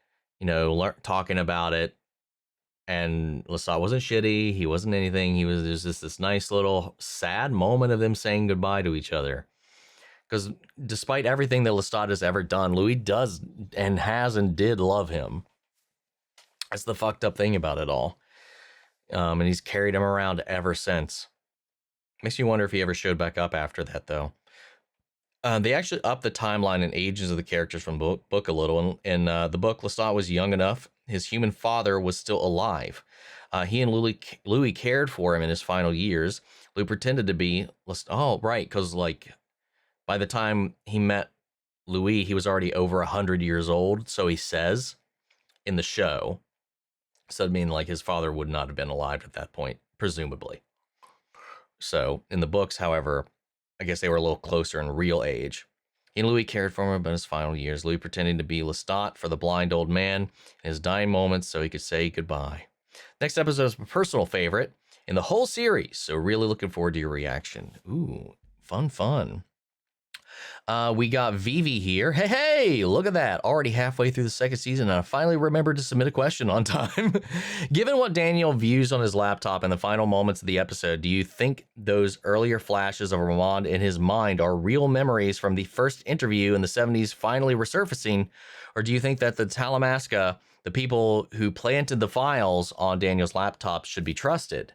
talking about it. And Lestat wasn't shitty. He wasn't anything. He was just this nice little sad moment of them saying goodbye to each other. Because despite everything that Lestat has ever done, Louis does and has and did love him. That's the fucked up thing about it all. And he's carried him around ever since. Makes me wonder if he ever showed back up after that, though. They actually upped the timeline and ages of the characters from the book a little. In the book, Lestat was young enough. His human father was still alive. He and Louis cared for him in his final years. Louis pretended to be Lestat. Oh, right, because like by the time he met Louis, he was already over 100 years old. So he says in the show. So I mean, like his father would not have been alive at that point, presumably. So in the books, however, I guess they were a little closer in real age. He and Louis cared for him about his final years. Louis pretending to be Lestat for the blind old man in his dying moments so he could say goodbye. Next episode is my personal favorite in the whole series, so really looking forward to your reaction. Ooh, fun. We got Vivi here. Hey, look at that. Already halfway through the second season, and I finally remembered to submit a question on time. Given what Daniel views on his laptop in the final moments of the episode, do you think those earlier flashes of Armand in his mind are real memories from the first interview in the 70s finally resurfacing? Or do you think that the Talamasca, the people who planted the files on Daniel's laptop, should be trusted?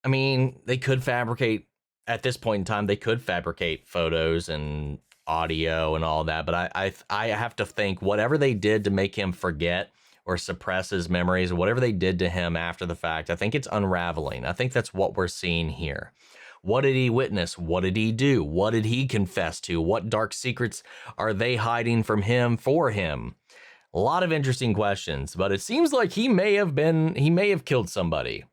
I mean, they could fabricate. At this point in time, they could fabricate photos and audio and all that, but I have to think whatever they did to make him forget or suppress his memories, whatever they did to him after the fact, I think it's unraveling. I think that's what we're seeing here. What did he witness? What did he do? What did he confess to? What dark secrets are they hiding from him for him? A lot of interesting questions, but it seems like he may have killed somebody.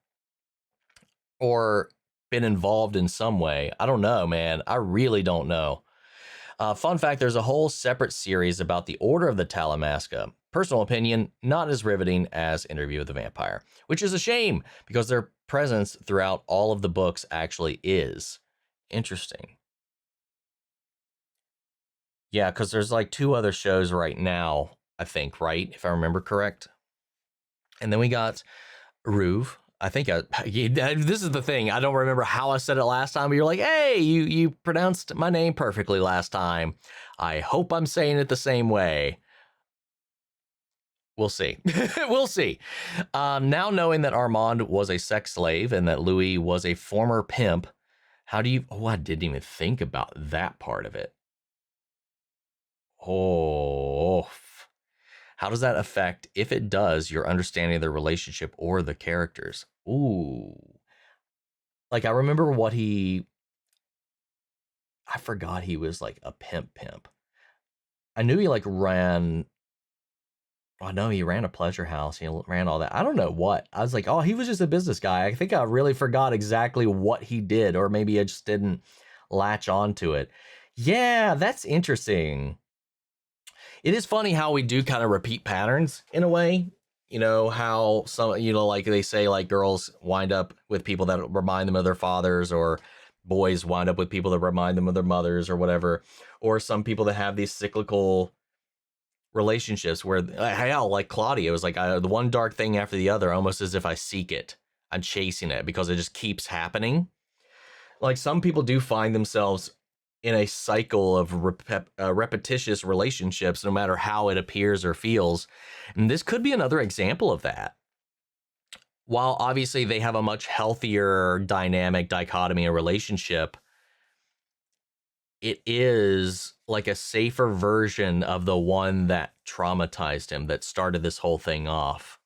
Or been involved in some way. I don't know, man. I really don't know. Fun fact, there's a whole separate series about the Order of the Talamasca. Personal opinion, not as riveting as Interview with the Vampire, which is a shame because their presence throughout all of the books actually is interesting. Yeah, because there's like 2 other shows right now, I think, right? If I remember correct. And then we got Rouve. I think this is the thing. I don't remember how I said it last time, but you're like, hey, you pronounced my name perfectly last time. I hope I'm saying it the same way. We'll see. We'll see. Now knowing that Armand was a sex slave and that Louis was a former pimp, how do you... Oh, I didn't even think about that part of it. Oh, how does that affect, if it does, your understanding of the relationship or the characters? Ooh. Like, I remember what he... I forgot he was like a pimp. I knew he like ran... I know he ran a pleasure house. He ran all that. I don't know what. I was like, oh, he was just a business guy. I think I really forgot exactly what he did, or maybe I just didn't latch onto it. Yeah, that's interesting. It is funny how we do kind of repeat patterns in a way. You know, how some, you know, like they say, like girls wind up with people that remind them of their fathers, or boys wind up with people that remind them of their mothers or whatever. Or some people that have these cyclical relationships where, hell, like Claudia, it was like the one dark thing after the other, almost as if I seek it. I'm chasing it because it just keeps happening. Like some people do find themselves in a cycle of repetitious relationships, no matter how it appears or feels. And this could be another example of that. While obviously they have a much healthier dynamic dichotomy of relationship, it is like a safer version of the one that traumatized him, that started this whole thing off.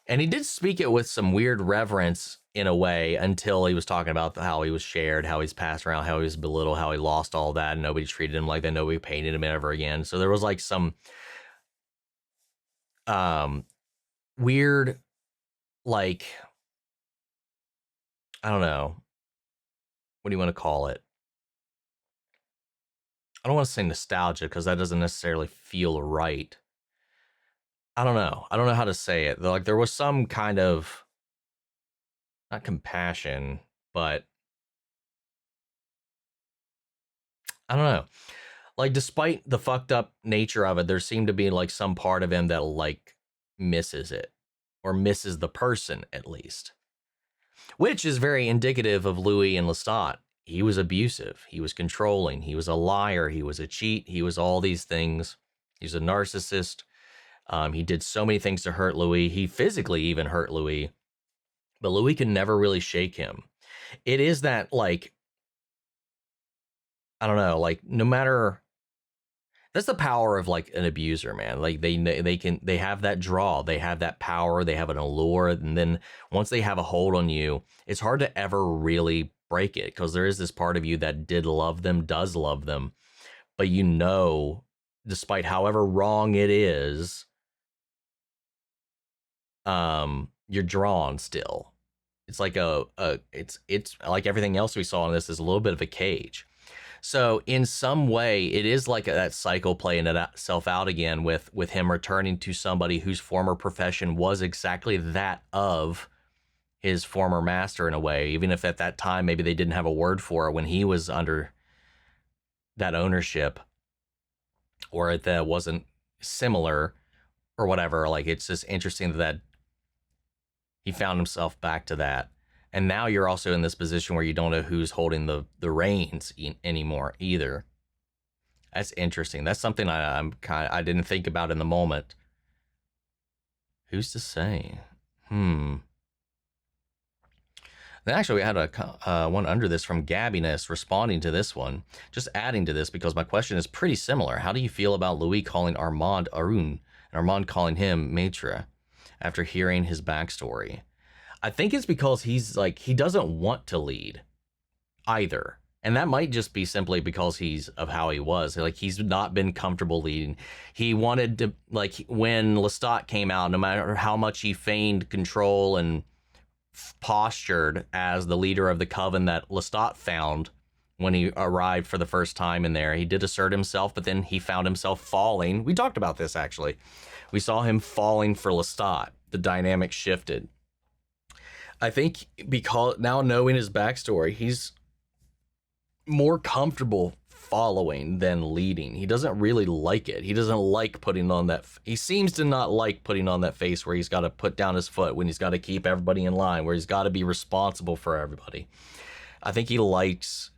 And he did speak it with some weird reverence in a way, until he was talking about how he was shared, how he's passed around, how he was belittled, how he lost all that, and nobody treated him like that, nobody painted him ever again. So there was like some weird, like, I don't know, what do you want to call it? I don't want to say nostalgia because that doesn't necessarily feel right. I don't know. I don't know how to say it. Like there was some kind of, not compassion, but I don't know. Like despite the fucked up nature of it, there seemed to be like some part of him that like misses it, or misses the person at least, which is very indicative of Louis and Lestat. He was abusive. He was controlling. He was a liar. He was a cheat. He was all these things. He was a narcissist. He did so many things to hurt Louis. He physically even hurt Louis. But Louis could never really shake him. It is that, like, I don't know, like, no matter... That's the power of, like, an abuser, man. Like, they have that draw. They have that power. They have an allure. And then once they have a hold on you, it's hard to ever really break it, because there is this part of you that did love them, does love them, but you know, despite however wrong it is, you're drawn still. It's like it's like everything else we saw in this is a little bit of a cage. So in some way, it is like that cycle playing itself out again with him returning to somebody whose former profession was exactly that of his former master in a way, even if at that time maybe they didn't have a word for it when he was under that ownership, or that wasn't similar or whatever. Like, it's just interesting that he found himself back to that. And now you're also in this position where you don't know who's holding the reins anymore either. That's interesting. That's something I didn't think about in the moment. Who's to say? Then actually, we had a one under this from Gabbiness responding to this one, just adding to this because my question is pretty similar. How do you feel about Louis calling Armand Arun and Armand calling him Maitre after hearing his backstory? I think it's because he's like, he doesn't want to lead either. And that might just be simply because he's of how he was. Like, he's not been comfortable leading. He wanted to, like, when Lestat came out, no matter how much he feigned control and postured as the leader of the coven that Lestat found when he arrived for the first time in there, he did assert himself, but then he found himself falling. We talked about this, actually. We saw him falling for Lestat. The dynamic shifted. I think because now knowing his backstory, he's more comfortable following than leading. He doesn't really like it. He doesn't like putting on that. He seems to not like putting on that face where he's got to put down his foot, when he's got to keep everybody in line, where he's got to be responsible for everybody. I think he likes,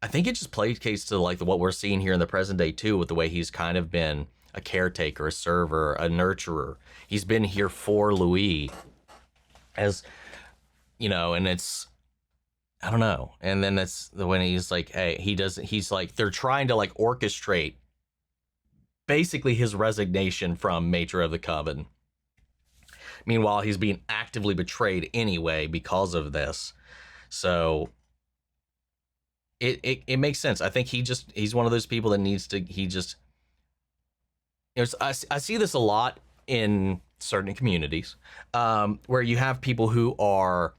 I think it just plays case to like what we're seeing here in the present day too, with the way he's kind of been a caretaker, a server, a nurturer. He's been here for Louis, as you know, and it's, I don't know. And then that's when he's like, hey, he's like, they're trying to like orchestrate basically his resignation from Maître of the Coven. Meanwhile, he's being actively betrayed anyway because of this. So it makes sense. I think he's one of those people that needs to, I see this a lot in certain communities, where you have people who are,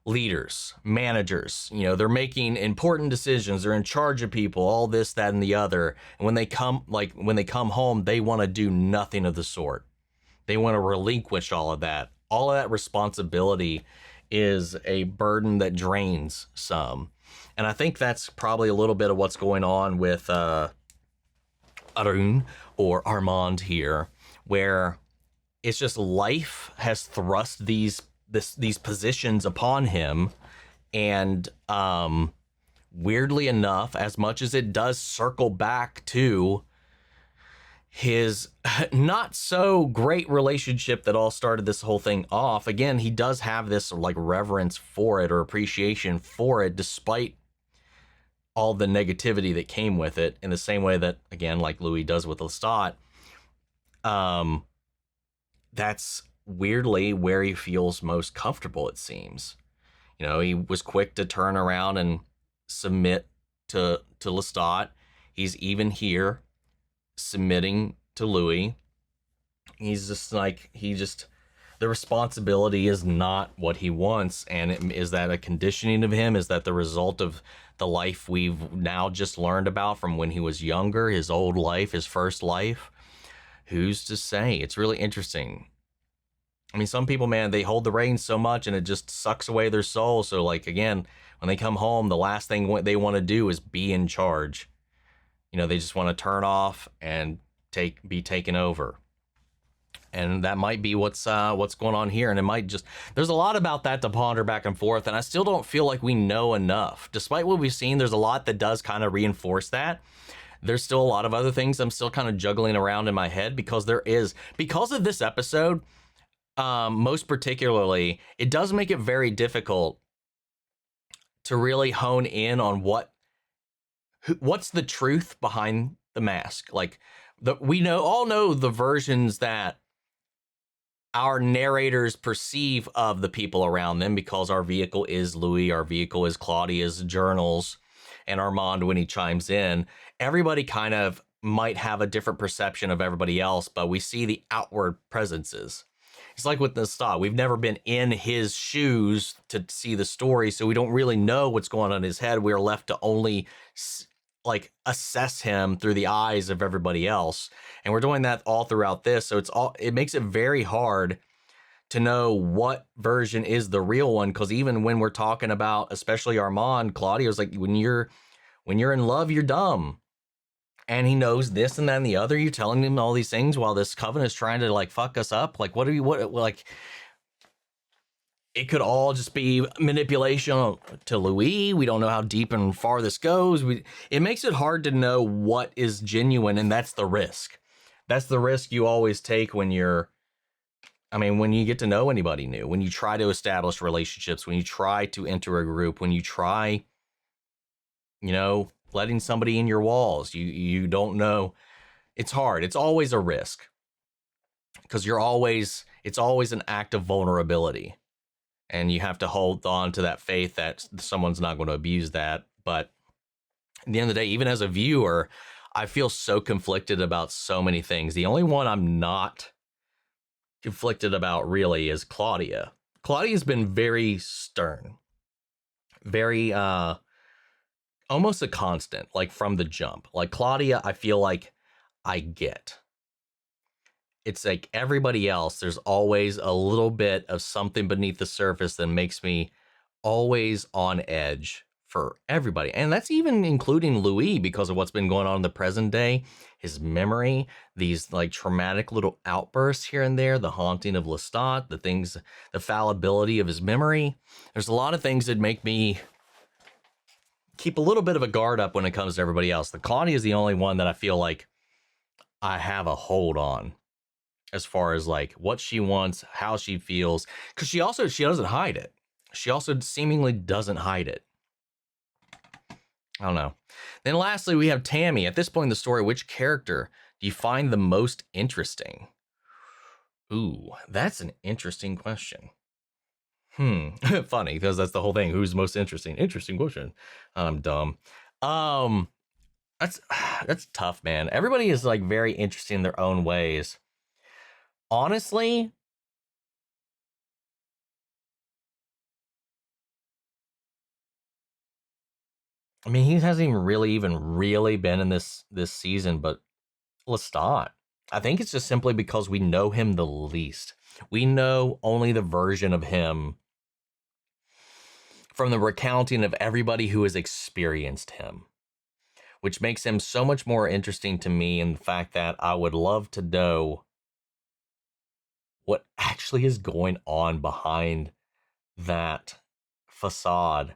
leaders, managers, they're making important decisions. They're in charge of people, all this, that, and the other. And when they come home, they want to do nothing of the sort. They want to relinquish all of that. All of that responsibility is a burden that drains some. And I think that's probably a little bit of what's going on with Arun or Armand here, where it's just life has thrust these positions upon him. And weirdly enough, as much as it does circle back to his not so great relationship that all started this whole thing off, again, he does have this like reverence for it or appreciation for it, despite all the negativity that came with it, in the same way that, again, like Louis does with Lestat. That's weirdly where he feels most comfortable, it seems. He was quick to turn around and submit to Lestat. He's even here submitting to Louis. He's just like, the responsibility is not what he wants. And is that a conditioning of him? Is that the result of the life we've now just learned about from when he was younger, his old life, his first life? Who's to say? It's really interesting. I mean, some people, man, they hold the reins so much and it just sucks away their soul. So like, again, when they come home, the last thing they want to do is be in charge. They just want to turn off and be taken over. And that might be what's going on here. And it might just, there's a lot about that to ponder back and forth. And I still don't feel like we know enough. Despite what we've seen, there's a lot that does kind of reinforce that. There's still a lot of other things I'm still kind of juggling around in my head, because because of this episode, most particularly, it does make it very difficult to really hone in on what's the truth behind the mask. Like, we all know the versions that our narrators perceive of the people around them, because our vehicle is Louis, our vehicle is Claudia's journals, and Armand when he chimes in. Everybody kind of might have a different perception of everybody else, but we see the outward presences. It's like with Lestat, we've never been in his shoes to see the story, so we don't really know what's going on in his head. We're left to only like assess him through the eyes of everybody else, and we're doing that all throughout this. So it makes it very hard to know what version is the real one, because even when we're talking about, especially Armand, Claudia's like, when you're in love, you're dumb. And he knows this and that and the other. You're telling him all these things while this coven is trying to like fuck us up. Like, what it could all just be manipulation to Louis. We don't know how deep and far this goes. It makes it hard to know what is genuine. And that's the risk. That's the risk you always take when you get to know anybody new, when you try to establish relationships, when you try to enter a group, when you try, letting somebody in your walls. You don't know. It's hard. It's always a risk, because it's always an act of vulnerability, and you have to hold on to that faith that someone's not going to abuse that. But at the end of the day, even as a viewer, I feel so conflicted about so many things. The only one I'm not conflicted about really is Claudia. Claudia's been very stern, very almost a constant, like from the jump. Like Claudia, I feel like I get. It's like everybody else, there's always a little bit of something beneath the surface that makes me always on edge for everybody. And that's even including Louis, because of what's been going on in the present day, his memory, these like traumatic little outbursts here and there, the haunting of Lestat, the fallibility of his memory. There's a lot of things that make me keep a little bit of a guard up when it comes to everybody else. The Claudia is the only one that I feel like I have a hold on as far as like what she wants, how she feels, because she doesn't hide it. She also seemingly doesn't hide it. I don't know. Then lastly, we have Tammy. At this point in the story, which character do you find the most interesting? Ooh, that's an interesting question. Funny, because that's the whole thing. Who's most interesting? Interesting question. I'm dumb. That's tough, man. Everybody is like very interesting in their own ways. Honestly, I mean, he hasn't even really been in this season, but Lestat. I think it's just simply because we know him the least. We know only the version of him from the recounting of everybody who has experienced him, which makes him so much more interesting to me in the fact that I would love to know what actually is going on behind that facade.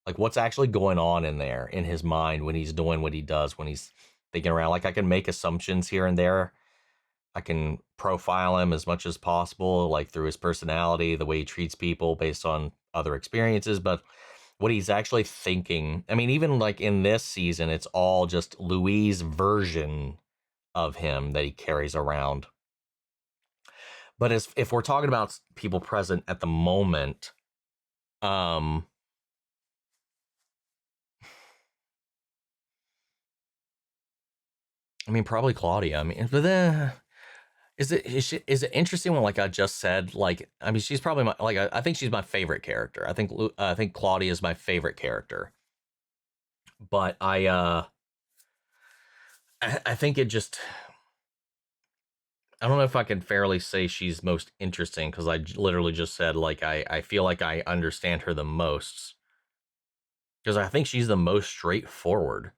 Like what's actually going on in there in his mind when he's doing what he does, when he's thinking around. Like I can make assumptions here and there. I can profile him as much as possible, like through his personality, the way he treats people based on other experiences, but what he's actually thinking. I mean, even like in this season, it's all just Louis' version of him that he carries around. But if we're talking about people present at the moment, I mean, probably Claudia. I mean, but then is it interesting when, like I just said, like, I mean, she's probably I think she's my favorite character. I think Claudia is my favorite character. But I think it just, I don't know if I can fairly say she's most interesting because I literally just said, like, I feel like I understand her the most because I think she's the most straightforward.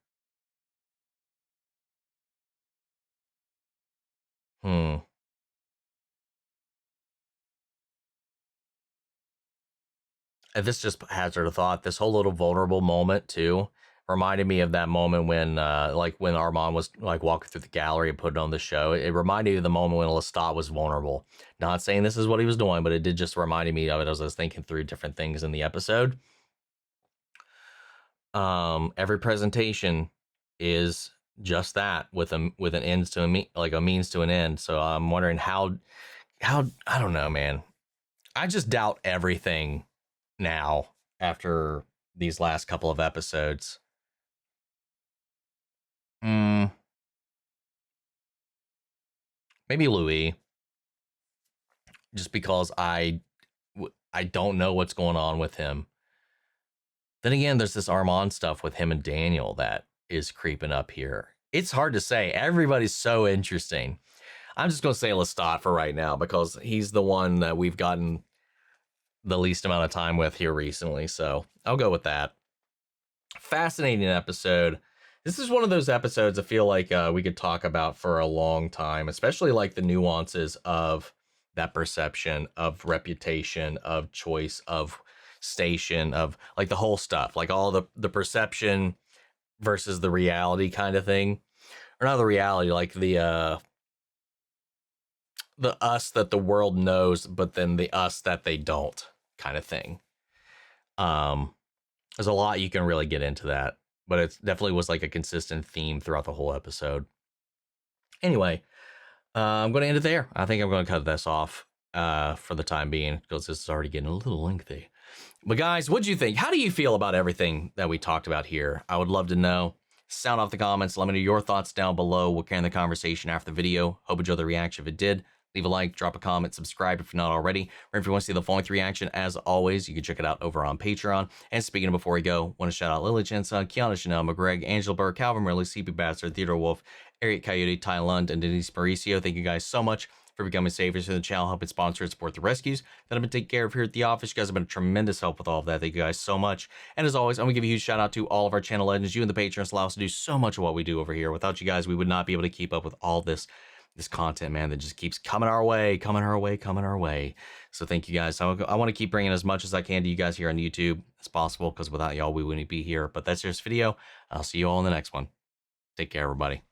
And this just hazard a thought. This whole little vulnerable moment too reminded me of that moment when, like when Armand was like walking through the gallery and putting on the show. It reminded me of the moment when Lestat was vulnerable. Not saying this is what he was doing, but it did just remind me of it as I was thinking through different things in the episode. Every presentation is just that with an ends to a means to an end. So I'm wondering how I don't know, man. I just doubt everything now after these last couple of episodes. Maybe Louis, just because I don't know what's going on with him. Then again, there's this Armand stuff with him and Daniel that is creeping up here. It's hard to say. Everybody's so interesting. I'm just going to say Lestat for right now because he's the one that we've gotten the least amount of time with here recently. So I'll go with that. Fascinating episode. This is one of those episodes I feel like we could talk about for a long time, especially like the nuances of that perception, of reputation, of choice, of station, of like the whole stuff, like all the perception versus the reality kind of thing. Or not the reality, like the us that the world knows, but then the us that they don't kind of thing. There's a lot you can really get into that, but it definitely was like a consistent theme throughout the whole episode. Anyway, I'm going to end it there. I think I'm going to cut this off for the time being because this is already getting a little lengthy. But guys, what do you think? How do you feel about everything that we talked about here? I would love to know. Sound off the comments. Let me know your thoughts down below. We'll carry on the conversation after the video. Hope you enjoyed the reaction. If it did, leave a like, drop a comment, subscribe if you're not already. Or if you want to see the full-length reaction, as always, you can check it out over on Patreon. And speaking of before we go, want to shout out Lily Jensen, Kiana Chanel, McGreg, Angela Burr, Calvin Ridley, CP Bastard, Theodore Wolf, Eric Coyote, Ty Lund, and Denise Mauricio. Thank you guys so much for becoming saviors for the channel, helping sponsor and support the rescues that I've been taking care of here at the office. You guys have been a tremendous help with all of that. Thank you guys so much. And as always, I'm going to give a huge shout out to all of our channel legends. You and the patrons allow us to do so much of what we do over here. Without you guys, we would not be able to keep up with all this this content, man, that just keeps coming our way. So thank you guys. I want to keep bringing as much as I can to you guys here on YouTube as possible, because without y'all, we wouldn't be here. But that's this video. I'll see you all in the next one. Take care, everybody.